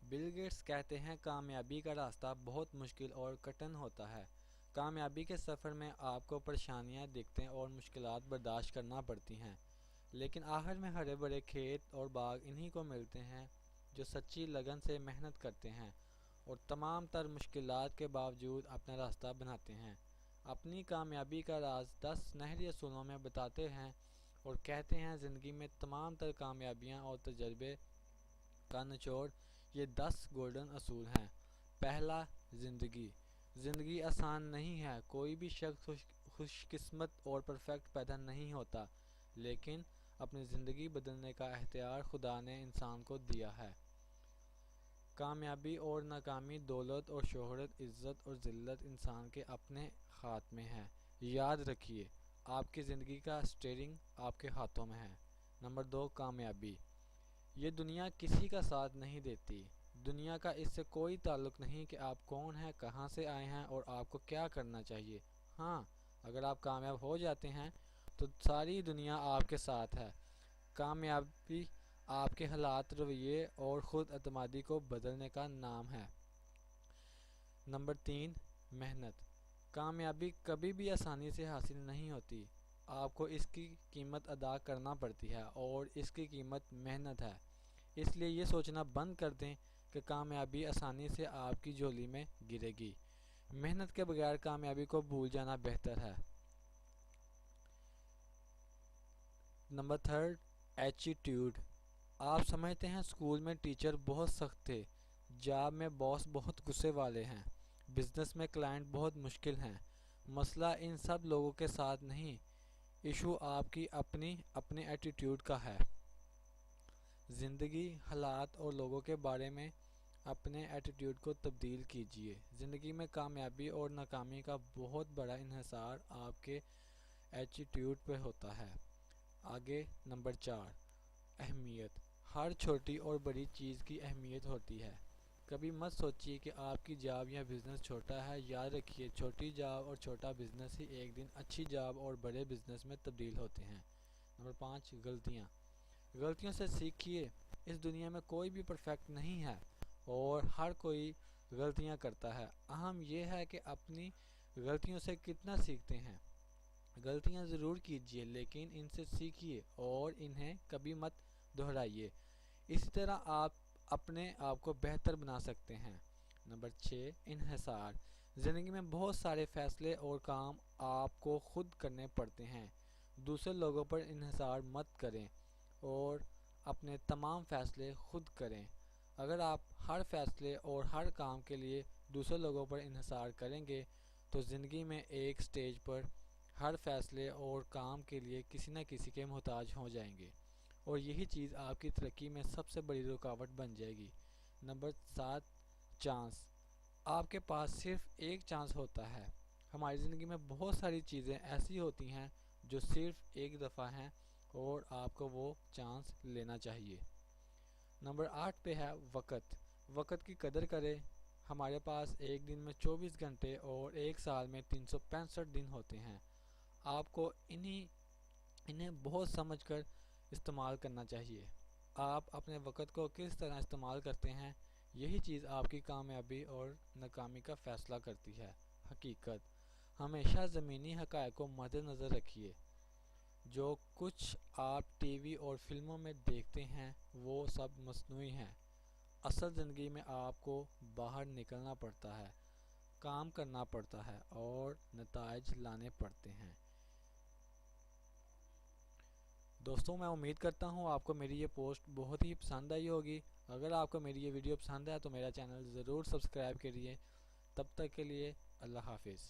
Bill Gates कहते हैं कामयाबी का रास्ता बहुत मुश्किल और कठिन होता है। कामयाबी के सफ़र में आपको परेशानियां दिक्कतें और मुश्किलात बर्दाश्त करना पड़ती हैं, लेकिन आखिर में हरे भरे खेत और बाग इन्हीं को मिलते हैं जो सच्ची लगन से मेहनत करते हैं और तमाम तर मुश्किलात के बावजूद अपना रास्ता बनाते हैं। अपनी कामयाबी का राज 10 सुनहरी असूलों में बताते हैं और कहते हैं ज़िंदगी में तमाम तर कामयाबियाँ और तजर्बे का निचोड़ ये 10 गोल्डन असूल हैं। पहला, ज़िंदगी। ज़िंदगी आसान नहीं है। कोई भी शख्स खुशकिस्मत और परफेक्ट पैदा नहीं होता, लेकिन अपनी ज़िंदगी बदलने का इख्तियार खुदा ने इंसान को दिया है। कामयाबी और नाकामी, दौलत और शोहरत, इज़्ज़त और ज़िल्लत इंसान के अपने हाथ में है। याद रखिए, आपकी ज़िंदगी का स्टीयरिंग आपके हाथों में है। नंबर 2, कामयाबी। ये दुनिया किसी का साथ नहीं देती। दुनिया का इससे कोई ताल्लुक़ नहीं कि आप कौन हैं, कहाँ से आए हैं और आपको क्या करना चाहिए। हाँ, अगर आप कामयाब हो जाते हैं तो सारी दुनिया आपके साथ है। कामयाबी आपके हालात, रवैये और ख़ुद एतमादी को बदलने का नाम है। नंबर 3, मेहनत। कामयाबी कभी भी आसानी से हासिल नहीं होती। आपको इसकी कीमत अदा करना पड़ती है और इसकी कीमत मेहनत है। इसलिए ये सोचना बंद कर दें कि कामयाबी आसानी से आपकी झोली में गिरेगी। मेहनत के बगैर कामयाबी को भूल जाना बेहतर है। Number 3, attitude. आप समझते हैं स्कूल में टीचर बहुत सख्त थे, जॉब में बॉस बहुत गुस्से वाले हैं, बिजनेस में क्लाइंट बहुत मुश्किल हैं। मसला इन सब लोगों के साथ नहीं, इशू आपकी अपने एटीट्यूड का है। ज़िंदगी, हालात और लोगों के बारे में अपने एटीट्यूड को तब्दील कीजिए। ज़िंदगी में कामयाबी और नाकामी का बहुत बड़ा इन्हिसार आपके एटीट्यूड पे होता है। आगे नंबर 4, अहमियत। हर छोटी और बड़ी चीज़ की अहमियत होती है। कभी मत सोचिए कि आपकी जॉब या बिज़नेस छोटा है। याद रखिए, छोटी जॉब और छोटा बिज़नेस ही एक दिन अच्छी जॉब और बड़े बिज़नेस में तब्दील होते हैं। नंबर 5, गलतियाँ। गलतियों से सीखिए। इस दुनिया में कोई भी परफेक्ट नहीं है और हर कोई गलतियाँ करता है। अहम यह है कि अपनी गलतियों से कितना सीखते हैं। गलतियाँ ज़रूर कीजिए, लेकिन इनसे सीखिए और इन्हें कभी मत दोहराइए। इसी तरह आप अपने आप को बेहतर बना सकते हैं। नंबर 6, इन्हिसार। ज़िंदगी में बहुत सारे फैसले और काम आपको खुद करने पड़ते हैं। दूसरे लोगों पर इन्हिसार मत करें और अपने तमाम फ़ैसले खुद करें। अगर आप हर फैसले और हर काम के लिए दूसरे लोगों पर इन्हिसार करेंगे तो ज़िंदगी में एक स्टेज पर हर फैसले और काम के लिए किसी न किसी के मोहताज हो जाएंगे और यही चीज़ आपकी तरक्की में सबसे बड़ी रुकावट बन जाएगी। Number 7, chance. आपके पास सिर्फ एक चांस होता है। हमारी ज़िंदगी में बहुत सारी चीज़ें ऐसी होती हैं जो सिर्फ एक दफ़ा हैं और आपको वो चांस लेना चाहिए। नंबर 8 पे है वक़्त। वक़्त की कदर करें। हमारे पास एक दिन में 24 घंटे और एक साल में 365 दिन होते हैं। आपको इन्हें बहुत समझकर इस्तेमाल करना चाहिए। आप अपने वक़्त को किस तरह इस्तेमाल करते हैं, यही चीज़ आपकी कामयाबी और नाकामी का फ़ैसला करती है। हकीकत। हमेशा ज़मीनी हक़ाइक़ को मद्देनज़र रखिए। जो कुछ आप टीवी और फिल्मों में देखते हैं वो सब मसनूई हैं। असल ज़िंदगी में आपको बाहर निकलना पड़ता है, काम करना पड़ता है और नताइज लाने पड़ते हैं। दोस्तों, मैं उम्मीद करता हूँ आपको मेरी ये पोस्ट बहुत ही पसंद आई होगी। अगर आपको मेरी ये वीडियो पसंद है तो मेरा चैनल ज़रूर सब्सक्राइब करिए। तब तक के लिए अल्लाह हाफिज़।